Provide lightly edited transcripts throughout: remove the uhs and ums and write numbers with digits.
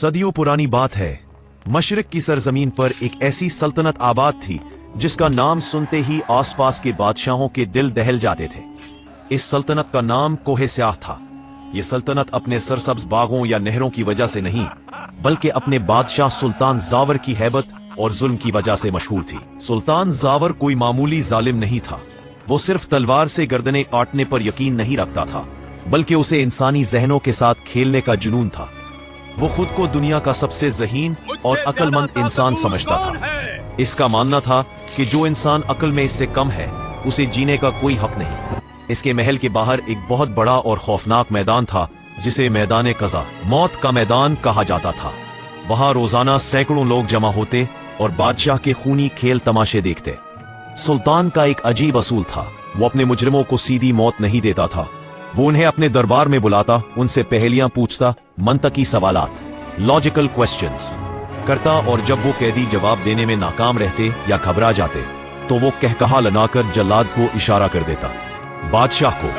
सदियों पुरानी बात है। मशरिक की सरजमीन पर एक ऐसी सल्तनत आबाद थी जिसका नाम सुनते ही आसपास के बादशाहों के दिल दहल जाते थे। इस सल्तनत का नाम कोहे स्याह था। ये सल्तनत अपने सरसब्ज बागों या नहरों की वजह से नहीं, बल्कि अपने बादशाह सुल्तान जावर की हैबत और जुल्म की वजह से मशहूर थी। सुल्तान जावर कोई मामूली जालिम नहीं था। वो सिर्फ तलवार से गर्दनें काटने पर यकीन नहीं रखता था, बल्कि उसे इंसानी जहनों के साथ खेलने का जुनून था। वो खुद को दुनिया का सबसे ज़हीन और अक्लमंद इंसान समझता था। इसका मानना था कि जो इंसान अक्ल में इससे कम है, उसे जीने का कोई हक नहीं। इसके महल के बाहर एक बहुत बड़ा और खौफनाक मैदान था, जिसे मैदान कज़ा, मौत का मैदान कहा जाता था। वहां रोजाना सैकड़ों लोग जमा होते और बादशाह के खूनी खेल तमाशे देखते। सुल्तान का एक अजीब असूल था। वो अपने मुजरिमों को सीधी मौत नहीं देता था। वो उन्हें अपने दरबार में बुलाता, उनसे पहेलियां पूछता, मंतकी सवालात, लॉजिकल क्वेश्चंस करता, और जब वो कैदी जवाब देने में नाकाम रहते या घबरा जाते तो वो कहकहा लगाकर जल्लाद को इशारा कर देता। बादशाह को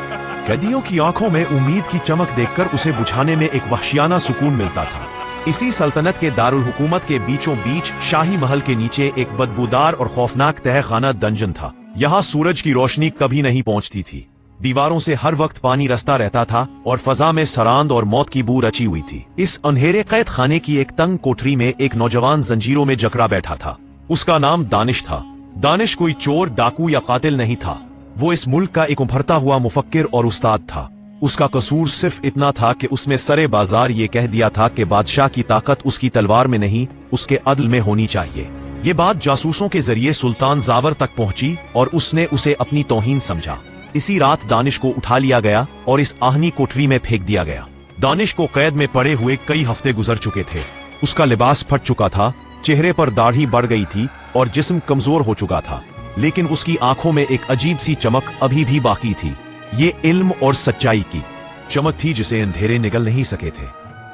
कैदियों की आंखों में उम्मीद की चमक देखकर उसे बुझाने में एक वहशियाना सुकून मिलता था। इसी सल्तनत के दारुल हुकूमत के बीचों बीच शाही महल के नीचे एक बदबूदार और खौफनाक तहखाना डंजन था। यहाँ सूरज की रोशनी कभी नहीं पहुंचती थी। दीवारों से हर वक्त पानी रसता रहता था और फजा में सरांद और मौत की बू रची हुई थी। इस अंधेरे कैद खाने की एक तंग कोठरी में एक नौजवान जंजीरों में जकड़ा बैठा था। उसका नाम दानिश था। दानिश कोई चोर, डाकू या कातिल नहीं था। वो इस मुल्क का एक उभरता हुआ मुफक्किर और उस्ताद था। उसका कसूर सिर्फ इतना था कि उसने सरे बाजार ये कह दिया था कि बादशाह की ताकत उसकी तलवार में नहीं, उसके अदल में होनी चाहिए। ये बात जासूसों के जरिए सुल्तान जावर तक पहुंची और उसने उसे अपनी तौहीन समझा। इसी रात दानिश को उठा लिया गया और इस आहनी कोठरी में फेंक दिया गया। दानिश को कैद में पड़े हुए कई हफ्ते गुजर चुके थे। उसका लिबास फट चुका था, चेहरे पर दाढ़ी बढ़ गई थी और जिस्म कमजोर हो चुका था, लेकिन उसकी आंखों में एक अजीब सी चमक अभी भी बाकी थी। ये इल्म और सच्चाई की चमक थी जिसे अंधेरे निगल नहीं सके थे।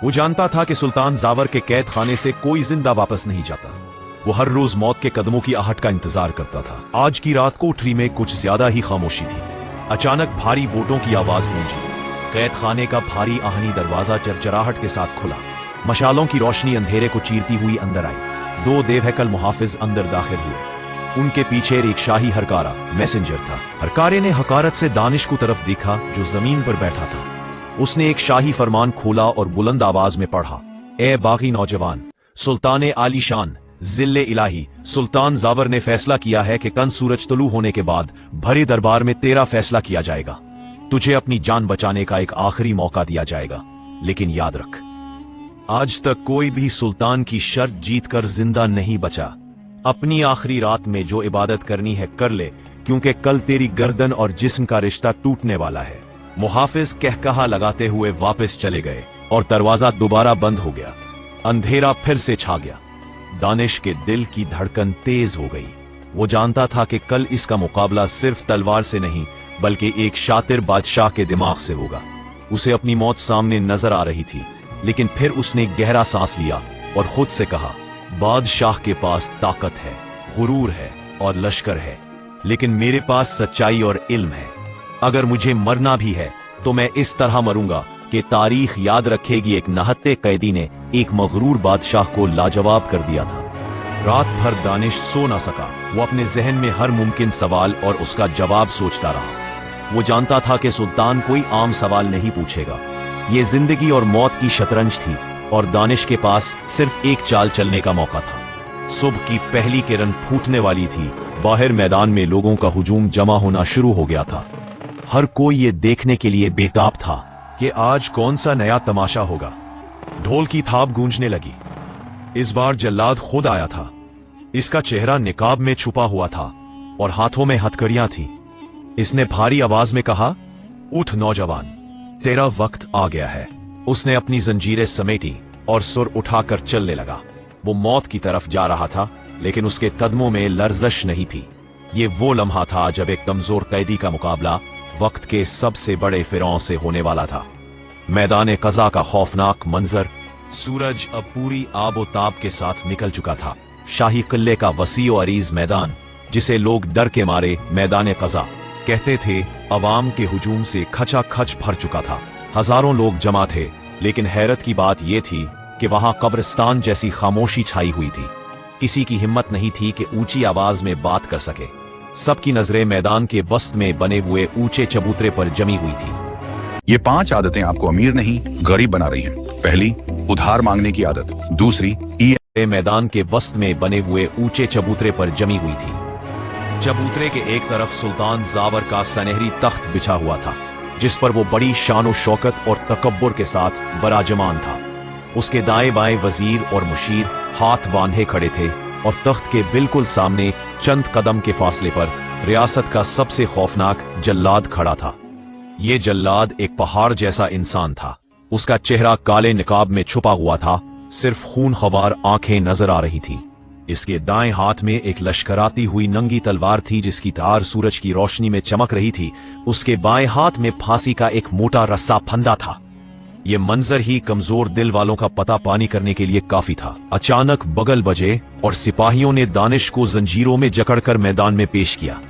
वो जानता था कि सुल्तान जावर के कैद खाने से कोई जिंदा वापस नहीं जाता। वो हर रोज मौत के कदमों की आहट का इंतजार करता था। आज की रात कोठरी में कुछ ज्यादा ही खामोशी थी। अचानक भारी बोटों की आवाज गूंजी। कैद खाने का भारी आहनी दरवाजा चरचराहट के साथ खुला। मशालों की रोशनी अंधेरे को चीरती हुई अंदर आई। दो देवहकल मुहाफिज अंदर दाखिल हुए। उनके पीछे एक शाही हरकारा मैसेंजर था। हरकारे ने हकारत से दानिश को तरफ देखा जो जमीन पर बैठा था। उसने एक शाही फरमान खोला और बुलंद आवाज में पढ़ा, ए बागी नौजवान, सुल्तान आलीशान जिल्ले इलाही सुल्तान जावर ने फैसला किया है कि कल सूरज तुलू होने के बाद भरे दरबार में तेरा फैसला किया जाएगा। तुझे अपनी जान बचाने का एक आखिरी मौका दिया जाएगा, लेकिन याद रख, आज तक कोई भी सुल्तान की शर्त जीतकर जिंदा नहीं बचा। अपनी आखिरी रात में जो इबादत करनी है कर ले, क्योंकि कल तेरी गर्दन और जिस्म का रिश्ता टूटने वाला है। मुहाफिज कहकहा लगाते हुए वापस चले गए और दरवाजा दोबारा बंद हो गया। अंधेरा फिर से छा गया। दानिश के दिल की धड़कन तेज हो गई। वो जानता था कि कल इसका मुकाबला सिर्फ तलवार से नहीं, बल्कि एक शातिर बादशाह के दिमाग से होगा। उसे अपनी मौत सामने नजर आ रही थी, लेकिन फिर उसने गहरा सांस लिया और खुद से कहा, बादशाह के पास ताकत है, गुरूर है और लश्कर है, लेकिन मेरे पास सच्चाई और इल्म है। अगर मुझे मरना भी है तो मैं इस तरह मरूंगा कि तारीख याद रखेगी एक नहत्ते कैदी ने एक मगरूर बादशाह को लाजवाब कर दिया था। रात भर दानिश सो न सका। वो अपने जहन में हर मुमकिन सवाल और उसका जवाब सोचता रहा। वो जानता था कि सुल्तान कोई आम सवाल नहीं पूछेगा। ये जिंदगी और मौत की शतरंज थी और दानिश के पास सिर्फ एक चाल चलने का मौका था। सुबह की पहली किरण फूटने वाली थी। बाहर मैदान में लोगों का हुजूम जमा होना शुरू हो गया था। हर कोई ये देखने के लिए बेताब था कि आज कौन सा नया तमाशा होगा। ढोल की थाप गूंजने लगी। इस बार जल्लाद खुद आया था। इसका चेहरा निकाब में छुपा हुआ था और हाथों में हथकड़ियां थीं। इसने भारी आवाज में कहा, उठ नौजवान, तेरा वक्त आ गया है। उसने अपनी जंजीरें समेटी और सुर उठाकर चलने लगा। वो मौत की तरफ जा रहा था, लेकिन उसके कदमों में लर्जश नहीं थी। ये वो लम्हा था जब एक कमजोर कैदी का मुकाबला वक्त के सबसे बड़े फिरौन से होने वाला था। मैदान कज़ा का खौफनाक मंजर। सूरज अब पूरी आबोताब के साथ निकल चुका था। शाही किले का वसी और अरीज मैदान, जिसे लोग डर के मारे मैदान कज़ा कहते थे, अवाम के हुजूम से खचाखच भर चुका था। हजारों लोग जमा थे, लेकिन हैरत की बात यह थी कि वहां कब्रिस्तान जैसी खामोशी छाई हुई थी। किसी की हिम्मत नहीं थी कि ऊंची आवाज में बात कर सके। सबकी नजरें मैदान के वस्त में बने हुए ऊंचे चबूतरे पर जमी हुई थी। ये 5 आदतें आपको अमीर नहीं गरीब बना रही हैं। पहली, उधार मांगने की आदत। दूसरी, मैदान के वस्त में बने हुए ऊंचे चबूतरे पर जमी हुई थी। चबूतरे के एक तरफ सुल्तान जावर का सनहरी तख्त बिछा हुआ था, जिस पर वो बड़ी शान शौकत और तकब्बुर के साथ बराजमान था। उसके दाएं बाएं वजीर और मुशीर हाथ बांधे खड़े थे और तख्त के बिल्कुल सामने चंद कदम के फासले पर रियासत का सबसे खौफनाक जल्लाद खड़ा था। ये जल्लाद एक पहाड़ जैसा इंसान था। उसका चेहरा काले निकाब में छुपा हुआ था, सिर्फ खून खवार आंखें नजर आ रही थी। इसके दाएं हाथ में एक लश्कराती हुई नंगी तलवार थी, जिसकी धार सूरज की रोशनी में चमक रही थी। उसके बाएं हाथ में फांसी का एक मोटा रस्सा फंदा था। ये मंजर ही कमजोर दिल वालों का पता पानी करने के लिए काफी था। अचानक बगल बजे और सिपाहियों ने दानिश को जंजीरों में जकड़कर मैदान में पेश किया।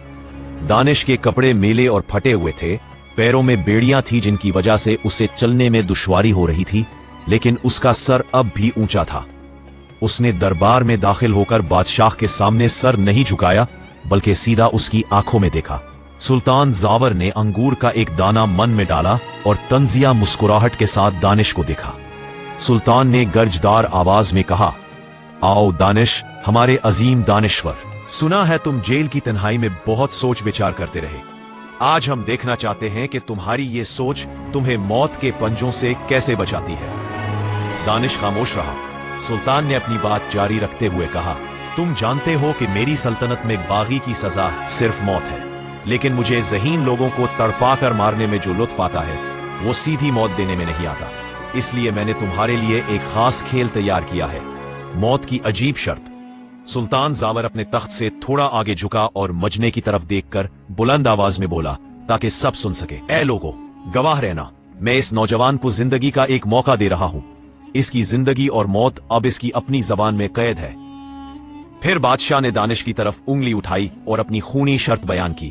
दानिश के कपड़े मेले और फटे हुए थे, पैरों में बेड़ियां थी जिनकी वजह से उसे चलने में दुश्वारी हो रही थी, लेकिन उसका सर अब भी ऊंचा था। उसने दरबार में दाखिल होकर बादशाह के सामने सर नहीं झुकाया, बल्कि सीधा उसकी आंखों में देखा। सुल्तान जावर ने अंगूर का एक दाना मन में डाला और तंजिया मुस्कुराहट के साथ दानिश को देखा। सुल्तान ने गर्जदार आवाज में कहा, आओ दानिश, हमारे अजीम दानिश्वर, सुना है तुम जेल की तन्हाई में बहुत सोच विचार करते रहे। आज हम देखना चाहते हैं कि तुम्हारी ये सोच तुम्हें मौत के पंजों से कैसे बचाती है। दानिश खामोश रहा। सुल्तान ने अपनी बात जारी रखते हुए कहा, तुम जानते हो कि मेरी सल्तनत में बागी की सजा सिर्फ मौत है, लेकिन मुझे ज़हीन लोगों को तड़पा कर मारने में जो लुत्फ आता है वो सीधी मौत देने में नहीं आता। इसलिए मैंने तुम्हारे लिए एक खास खेल तैयार किया है, मौत की अजीब शर्त। सुल्तान जावर अपने तख्त से थोड़ा आगे झुका और मजने की तरफ देखकर बुलंद आवाज में बोला, ताकि सब सुन सके, ऐ लोगों, गवाह रहना, मैं इस नौजवान को जिंदगी का एक मौका दे रहा हूं। इसकी जिंदगी और मौत अब इसकी अपनी जबान में कैद है। फिर बादशाह ने दानिश की तरफ उंगली उठाई और अपनी खूनी शर्त बयान की,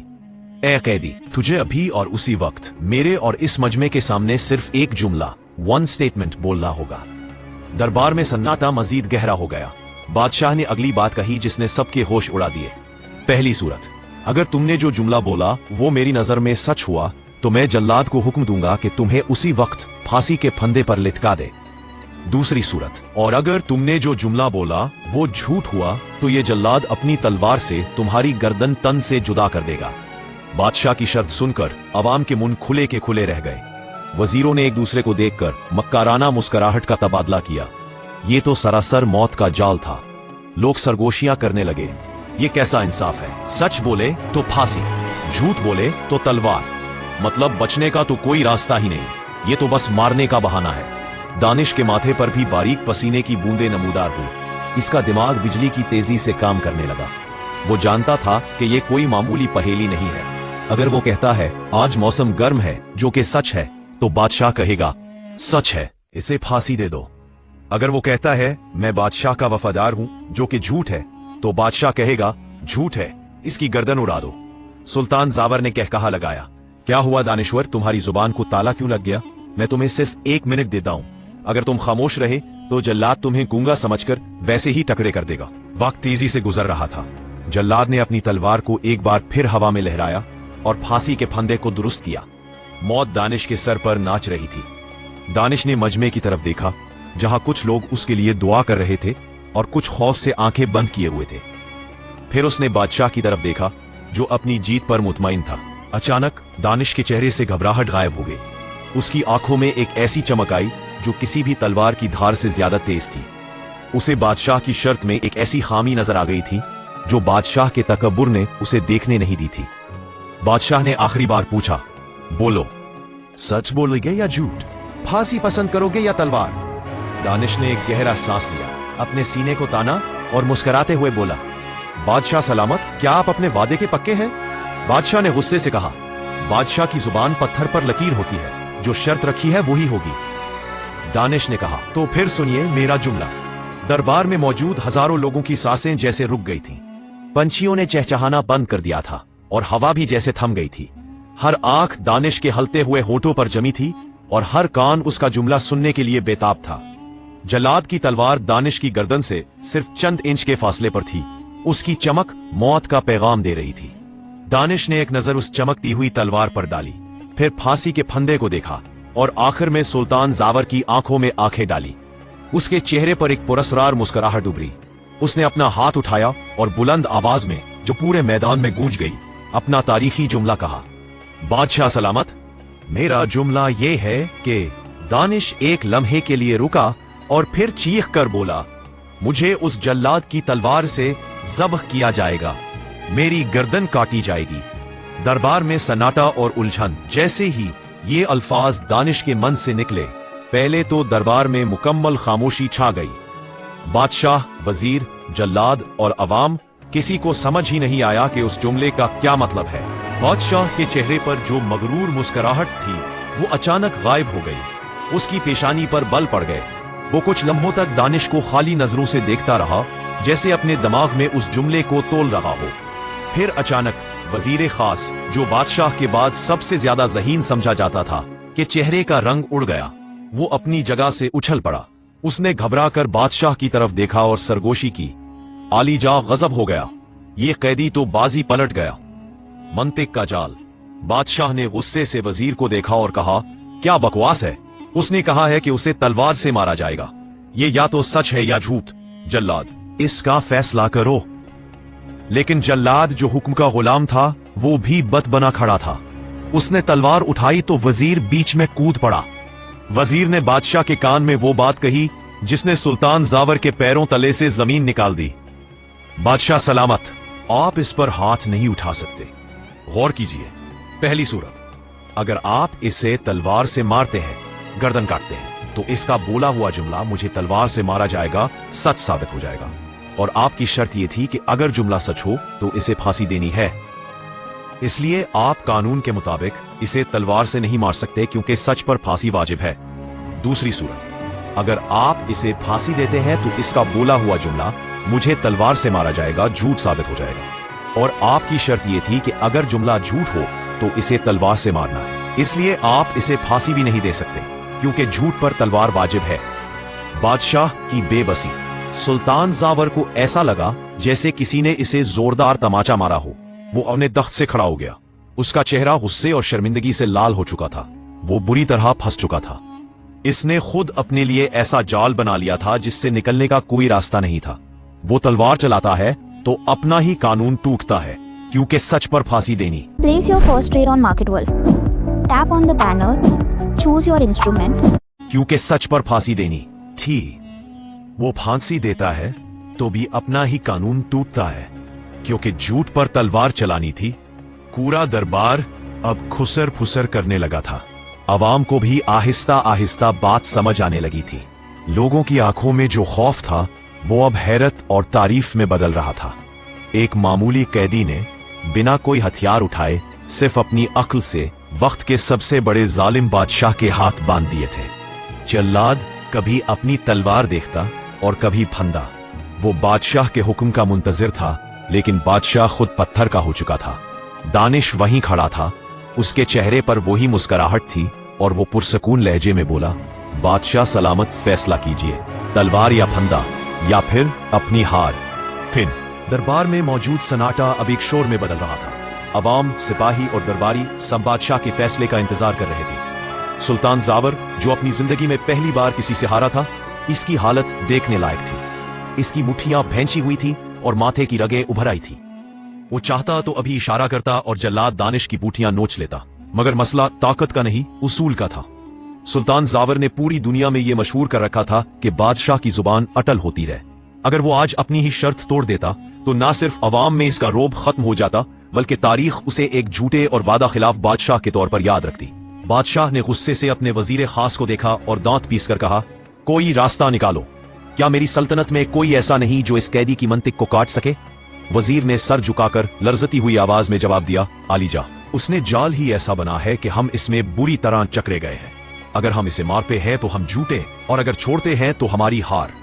ए कैदी, तुझे अभी और उसी वक्त मेरे और इस मजमे के सामने सिर्फ एक जुमला, वन स्टेटमेंट बोलना होगा। दरबार में सन्नाटा मजीद गहरा हो गया। बादशाह ने अगली बात कही जिसने सबके होश उड़ा दिए। पहली सूरत, अगर तुमने जो जुमला बोला वो मेरी नजर में सच हुआ तो मैं जल्लाद को हुक्म दूंगा कि तुम्हें उसी वक्त फांसी के फंदे पर लटका दे। दूसरी सूरत, और अगर तुमने जो जुमला बोला वो झूठ हुआ तो ये जल्लाद अपनी तलवार से तुम्हारी गर्दन तन से जुदा कर देगा। बादशाह की शर्त सुनकर अवाम के मुंह खुले के खुले रह गए। वजीरों ने एक दूसरे को देखकर मक्काराना मुस्कुराहट का तबादला किया। ये तो सरासर मौत का जाल था। लोग सरगोशियां करने लगे, ये कैसा इंसाफ है, सच बोले तो फांसी, झूठ बोले तो तलवार, मतलब बचने का तो कोई रास्ता ही नहीं, ये तो बस मारने का बहाना है। दानिश के माथे पर भी बारीक पसीने की बूंदें नमूदार हुई। इसका दिमाग बिजली की तेजी से काम करने लगा। वो जानता था कि ये कोई मामूली पहेली नहीं है। अगर वो कहता है आज मौसम गर्म है, जो कि सच है, तो बादशाह कहेगा सच है, इसे फांसी दे दो। अगर वो कहता है मैं बादशाह का वफादार हूं, जो कि झूठ है, तो बादशाह कहेगा झूठ है, इसकी गर्दन उड़ा दो। सुल्तान जावर ने कहकहा लगाया, क्या हुआ दानिश्वर, तुम्हारी जुबान को ताला क्यों लग गया? मैं तुम्हें सिर्फ 1 मिनट देता हूं। अगर तुम खामोश रहे तो जल्लाद तुम्हें गूंगा समझकर वैसे ही टकरे कर देगा। वक्त तेजी से गुजर रहा था। जल्लाद ने अपनी तलवार को एक बार फिर हवा में लहराया और फांसी के फंदे को दुरुस्त किया। मौत दानिश के सर पर नाच रही थी। दानिश ने मजमे की तरफ देखा, जहां कुछ लोग उसके लिए दुआ कर रहे थे और कुछ खौफ से आंखें बंद किए हुए थे। फिर उसने बादशाह की तरफ देखा, जो अपनी जीत पर मुतमईन था। अचानक दानिश के चेहरे से घबराहट गायब हो गई। उसकी आंखों में एक ऐसी चमक आई जो किसी भी तलवार की धार से ज्यादा तेज थी। उसे बादशाह की शर्त में एक ऐसी खामी नजर आ गई थी जो बादशाह के तकब्बुर ने उसे देखने नहीं दी थी। बादशाह ने आखिरी बार पूछा, बोलो, सच बोलोगे या झूठ? फांसी पसंद करोगे या तलवार? दानिश ने एक गहरा सांस लिया, अपने सीने को ताना और मुस्कुराते हुए बोला, बादशाह सलामत, क्या आप अपने वादे के पक्के हैं? बादशाह ने गुस्से से कहा, बादशाह की जुबान पत्थर पर लकीर होती है, जो शर्त रखी है वही होगी। दानिश ने कहा, तो फिर सुनिए मेरा जुमला। दरबार में मौजूद हजारों लोगों की सांसें जैसे रुक गई थीं। पंछियों ने चहचहाना बंद कर दिया था और हवा भी जैसे थम गई थी। हर आंख दानिश के हलते हुए होठों पर जमी थी और हर कान उसका जुमला सुनने के लिए बेताब था। जल्लाद की तलवार दानिश की गर्दन से सिर्फ चंद इंच के फासले पर थी। उसकी चमक मौत का पैगाम दे रही थी। दानिश ने एक नजर उस चमकती हुई तलवार पर डाली, फिर फांसी के फंदे को देखा और आखिर में सुल्तान जावर की आंखों में आंखें डाली। उसके चेहरे पर एक पुरस्कार मुस्कुराहट उभरी। उसने अपना हाथ उठाया और बुलंद आवाज में, जो पूरे मैदान में गूंज गई, अपना तारीखी जुमला कहा, बादशाह सलामत। मेरा जुमला ये है कि दानिश एक लम्हे के लिए रुका और फिर चीख कर बोला, मुझे उस जल्लाद की तलवार से ज़ब्ह किया जाएगा, मेरी गर्दन काटी जाएगी। दरबार में सन्नाटा और उलझन। जैसे ही ये अल्फाज दानिश के मन से निकले, पहले तो दरबार में मुकम्मल खामोशी छा गई। बादशाह, वजीर, जल्लाद और अवाम, किसी को समझ ही नहीं आया कि उस जुमले का क्या मतलब है। बादशाह के चेहरे पर जो मगरूर मुस्कुराहट थी वो अचानक गायब हो गई। उसकी पेशानी पर बल पड़ गए। वो कुछ लम्हों तक दानिश को खाली नजरों से देखता रहा, जैसे अपने दिमाग में उस जुमले को तोल रहा हो। फिर अचानक वजीर खास, जो बादशाह के बाद सबसे ज्यादा ज़हीन समझा जाता था, कि चेहरे का रंग उड़ गया। वो अपनी जगह से उछल पड़ा। उसने घबराकर बादशाह की तरफ देखा और सरगोशी की। आलीजा गजब हो गया। ये कैदी तो बाजी पलट गया। मंतिक का जाल। बादशाह ने गुस्से से वजीर को देखा और कहा, क्या बकवास है। उसने कहा है कि उसे तलवार से मारा जाएगा। ये या तो सच है या झूठ। जल्लाद, इसका फैसला करो। लेकिन जल्लाद, जो हुक्म का गुलाम था, वो भी बत बना खड़ा था। उसने तलवार उठाई तो वजीर बीच में कूद पड़ा। वजीर ने बादशाह के कान में वो बात कही जिसने सुल्तान जावर के पैरों तले से जमीन निकाल दी। बादशाह सलामत, आप इस पर हाथ नहीं उठा सकते। गौर कीजिए। पहली सूरत, अगर आप इसे तलवार से मारते हैं, गर्दन काटते हैं, तो इसका बोला हुआ जुमला, मुझे तलवार से मारा जाएगा, सच साबित हो जाएगा। और आपकी शर्त यह थी कि अगर जुमला सच हो तो इसे फांसी देनी है। इसलिए आप कानून के मुताबिक इसे तलवार से नहीं मार सकते, क्योंकि सच पर फांसी वाजिब है। दूसरी सूरत, अगर आप इसे फांसी देते हैं तो इसका बोला हुआ जुमला, मुझे तलवार से मारा जाएगा, झूठ साबित हो जाएगा। और आपकी शर्त यह थी कि अगर जुमला झूठ हो तो इसे तलवार से मारना है। इसलिए आप इसे फांसी भी नहीं दे सकते, क्योंकि झूठ पर तलवार वाजिब है। बादशाह की बेबसी। सुल्तान जावर को ऐसा लगा जैसे किसी ने इसे जोरदार तमाचा मारा हो। वो अपने दख्त से खड़ा हो गया। उसका चेहरा गुस्से और शर्मिंदगी से लाल हो चुका था। वो बुरी तरह फंस चुका था। इसने खुद अपने लिए ऐसा जाल बना लिया था जिससे निकलने का कोई रास्ता नहीं था। वो तलवार चलाता है तो अपना ही कानून टूटता है, क्योंकि सच पर फांसी देनी। Place your first trade on Market Wolf. Tap on the banner. Choose your instrument. क्योंकि सच पर फांसी देनी थी। वो फांसी देता है तो भी अपना ही कानून टूटता है, क्योंकि झूठ पर तलवार चलानी थी। पूरा दरबार अब खुसर फुसर करने लगा था। अवाम को भी आहिस्ता आहिस्ता बात समझ आने लगी थी। लोगों की आंखों में जो खौफ था वो अब हैरत और तारीफ में बदल रहा था। एक मामूली कैदी ने बिना कोई हथियार उठाए सिर्फ अपनी अक्ल से वक्त के सबसे बड़े जालिम बादशाह के हाथ बांध दिए थे। जल्लाद कभी अपनी तलवार देखता और कभी फंदा। वो बादशाह के हुक्म का मुंतजिर था, लेकिन बादशाह खुद पत्थर का हो चुका था। दानिश वहीं खड़ा था। उसके चेहरे पर वही मुस्कुराहट थी और वो पुरसकून लहजे में बोला, बादशाह सलामत, फैसला कीजिए, तलवार या फंदा, या फिर अपनी हार। फिर दरबार में मौजूद सन्नाटा अब एक शोर में बदल रहा था। अवाम, सिपाही और दरबारी सब बादशाह के फैसले का इंतजार कर रहे थे। सुल्तान जावर, जो अपनी जिंदगी में पहली बार किसी से हारा था, इसकी हालत देखने लायक थी। इसकी मुट्ठियां भैंची हुई थी और माथे की रगें उभर आई थी। वो चाहता तो अभी इशारा करता और जल्लाद दानिश की बूटियां नोच लेता, मगर मसला ताकत का नहीं, उसूल का था। सुल्तान जावर ने पूरी दुनिया में यह मशहूर कर रखा था कि बादशाह की जुबान अटल होती है। अगर वो आज अपनी ही शर्त तोड़ देता तो ना सिर्फ अवाम में इसका रोब खत्म हो जाता, बल्कि तारीख उसे एक झूठे और वादा खिलाफ बादशाह के तौर पर याद रखती। बादशाह ने गुस्से से अपने वजीर खास को देखा और दांत पीस कर कहा, कोई रास्ता निकालो। क्या मेरी सल्तनत में कोई ऐसा नहीं जो इस कैदी की मंतिक को काट सके? वजीर ने सर झुकाकर लर्जती हुई आवाज में जवाब दिया, आलीजा, उसने जाल ही ऐसा बना है कि हम इसमें बुरी तरह चकरे गए हैं। अगर हम इसे मारते हैं तो हम झूठे, और अगर छोड़ते हैं तो हमारी हार।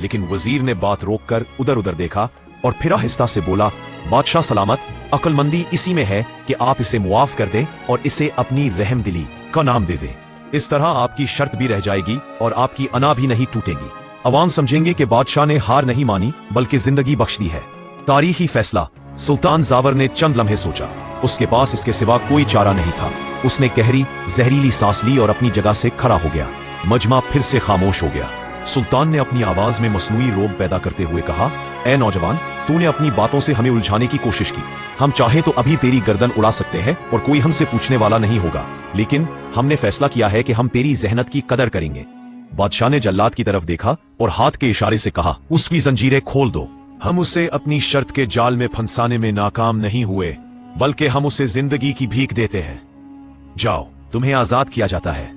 लेकिन वजीर ने बात रोककर उधर उधर देखा और फिर आहिस्ता से बोला, बादशाह सलामत, अक्लमंदी इसी में है कि आप इसे मुआफ कर दें और इसे अपनी रहमदिली का नाम दे दें। इस तरह आपकी शर्त भी रह जाएगी और आपकी अना भी नहीं टूटेगी। अवाम समझेंगे कि बादशाह ने हार नहीं मानी बल्कि जिंदगी बख्श दी है। तारीखी फैसला। सुल्तान जावर ने चंद लम्हे सोचा। उसके पास इसके सिवा कोई चारा नहीं था। उसने गहरी जहरीली सांस ली और अपनी जगह से खड़ा हो गया। मजमा फिर से खामोश हो गया। सुल्तान ने अपनी आवाज में मसनूई रोब पैदा करते हुए कहा, ए नौजवान, तूने अपनी बातों से हमें उलझाने की कोशिश की। हम चाहे तो अभी तेरी गर्दन उड़ा सकते हैं और कोई हमसे पूछने वाला नहीं होगा, लेकिन हमने फैसला किया है कि हम तेरी जहनत की कदर करेंगे। बादशाह ने जल्लाद की तरफ देखा और हाथ के इशारे से कहा, उसकी जंजीरें खोल दो। हम उसे अपनी शर्त के जाल में फंसाने में नाकाम नहीं हुए, बल्कि हम उसे जिंदगी की भीख देते हैं। जाओ, तुम्हें आजाद किया जाता है।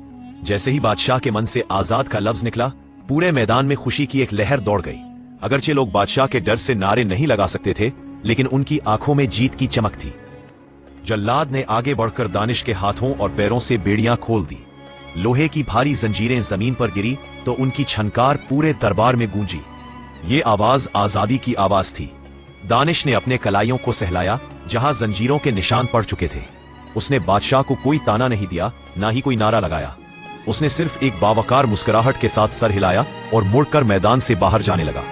जैसे ही बादशाह के मन से आजाद का लफ्ज निकला, पूरे मैदान में खुशी की एक लहर दौड़ गई। अगरचे लोग बादशाह के डर से नारे नहीं लगा सकते थे, लेकिन उनकी आंखों में जीत की चमक थी। जल्लाद ने आगे बढ़कर दानिश के हाथों और पैरों से बेड़ियां खोल दी। लोहे की भारी जंजीरें जमीन पर गिरी तो उनकी छनकार पूरे दरबार में गूंजी। ये आवाज आजादी की आवाज थी। दानिश ने अपने कलाइयों को सहलाया जहां जंजीरों के निशान पड़ चुके थे। उसने बादशाह को कोई ताना नहीं दिया, ना ही कोई नारा लगाया। उसने सिर्फ एक बावकार मुस्कुराहट के साथ सर हिलाया और मुड़कर मैदान से बाहर जाने लगा।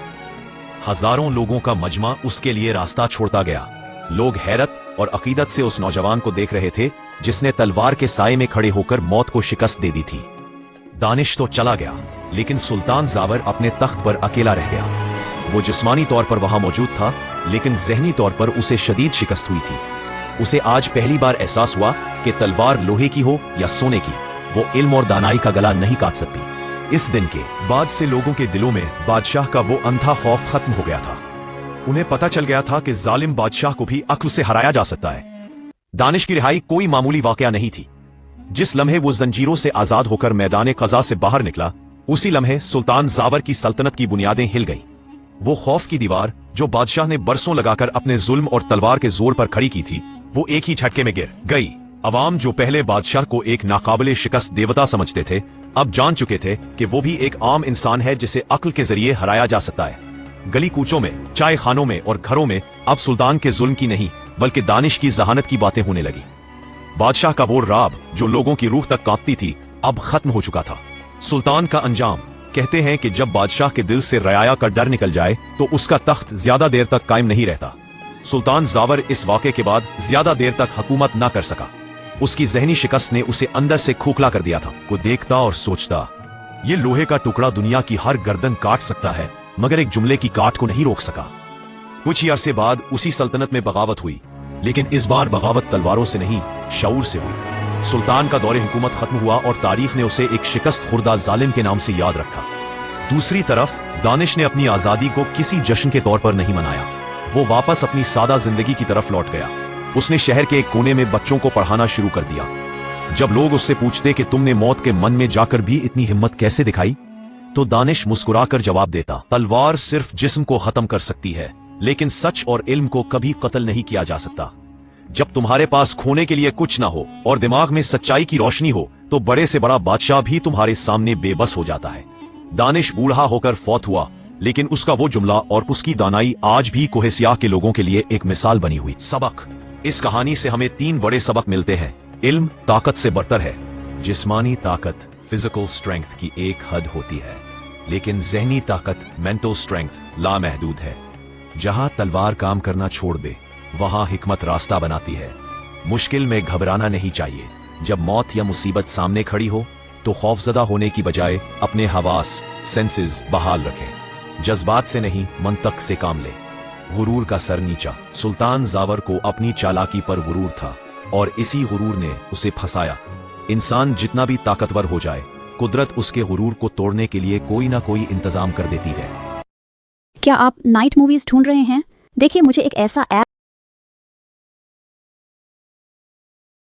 हजारों लोगों का मजमा उसके लिए रास्ता छोड़ता गया। लोग हैरत और अकीदत से उस नौजवान को देख रहे थे जिसने तलवार के साए में खड़े होकर मौत को शिकस्त दे दी थी। दानिश तो चला गया, लेकिन सुल्तान जावर अपने तख्त पर अकेला रह गया। वो जिस्मानी तौर पर वहां मौजूद था, लेकिन जहनी तौर पर उसे शदीद शिकस्त हुई थी। उसे आज पहली बार एहसास हुआ कि तलवार लोहे की हो या सोने की, वो इल्म और दानाई का गला नहीं काट सकती। इस दिन के बाद से लोगों के दिलों में बादशाह का वो अंधा खौफ खत्म हो गया था। उन्हें पता चल गया था कि जालिम बादशाह को भी अक्ल से हराया जा सकता है। दानिश की रिहाई कोई मामूली वाकया नहीं थी। जिस लम्हे वो जंजीरों से आजाद होकर मैदान क़ज़ा से बाहर निकला, उसी लम्हे सुल्तान जावर की सल्तनत की बुनियादें हिल गईं। वो खौफ की दीवार जो बादशाह ने बरसों लगाकर अपने जुल्म और तलवार के जोर पर खड़ी की थी, वो एक ही झटके में गिर गई। अवाम जो पहले बादशाह को एक नाकाबिले शिकस्त देवता समझते थे, अब जान चुके थे कि वो भी एक आम इंसान है जिसे अक्ल के जरिए हराया जा सकता है। गली कूचों में, चाय खानों में और घरों में अब सुल्तान के जुल्म की नहीं बल्कि दानिश की जहानत की बातें होने लगी। बादशाह का वो राब जो लोगों की रूह तक कांपती थी, अब खत्म हो चुका था। सुल्तान का अंजाम। कहते हैं कि जब बादशाह के दिल से रयाया का डर निकल जाए तो उसका तख्त ज्यादा देर तक कायम नहीं रहता। सुल्तान जावर इस वाक़े के बाद ज्यादा देर तक हुकूमत न कर सका। उसकी जहनी शिकस्त ने उसे अंदर से खोखला कर दिया था। को देखता और सोचता, ये लोहे का टुकड़ा दुनिया की हर गर्दन काट सकता है, मगर एक जुमले की काट को नहीं रोक सका। कुछ ही अरसे बाद उसी सल्तनत में बगावत हुई, लेकिन इस बार बगावत तलवारों से नहीं, शऊर से हुई। सुल्तान का दौरे हुकूमत खत्म हुआ और तारीख ने उसे एक शिकस्त खुर्दा जालिम के नाम से याद रखा। दूसरी तरफ दानिश ने अपनी आजादी को किसी जश्न के तौर पर नहीं मनाया। वो वापस अपनी सादा जिंदगी की तरफ लौट गया। उसने शहर के एक कोने में बच्चों को पढ़ाना शुरू कर दिया। जब लोग उससे पूछते कि तुमने मौत के मन में जाकर भी इतनी हिम्मत कैसे दिखाई, तो दानिश मुस्कुराकर जवाब देता, तलवार सिर्फ जिस्म को खत्म कर सकती है, लेकिन सच और इल्म को कभी कत्ल नहीं किया जा सकता। जब तुम्हारे पास खोने के लिए कुछ ना हो और दिमाग में सच्चाई की रोशनी हो, तो बड़े से बड़ा बादशाह भी तुम्हारे सामने बेबस हो जाता है। दानिश बूढ़ा होकर फौत हुआ, लेकिन उसका वो जुमला और उसकी दानाई आज भी कोहे सियाह के लोगों के लिए एक मिसाल बनी हुई। सबक। इस कहानी से हमें 3 बड़े सबक मिलते हैं। इल्म ताकत से बरतर है। जिस्मानी ताकत, फिजिकल स्ट्रेंथ की एक हद होती है, लेकिन जहनी ताकत, मेंटल स्ट्रेंथ, लामहदूद है। जहां तलवार काम करना छोड़ दे, वहां हिकमत रास्ता बनाती है। मुश्किल में घबराना नहीं चाहिए। जब मौत या मुसीबत सामने खड़ी हो, तो खौफजदा होने की बजाय अपने हवास, सेंसेस बहाल रखें। जज्बात से नहीं, मंतक से काम ले। गुरूर का सर नीचा। सुल्तान जावर को अपनी चालाकी पर गुरूर था और इसी गुरूर ने उसे फंसाया। इंसान जितना भी ताकतवर हो जाए, कुदरत उसके गुरूर को तोड़ने के लिए कोई ना कोई इंतजाम कर देती है। क्या आप नाइट मूवीज ढूंढ रहे हैं? देखिए, मुझे एक ऐसा ऐप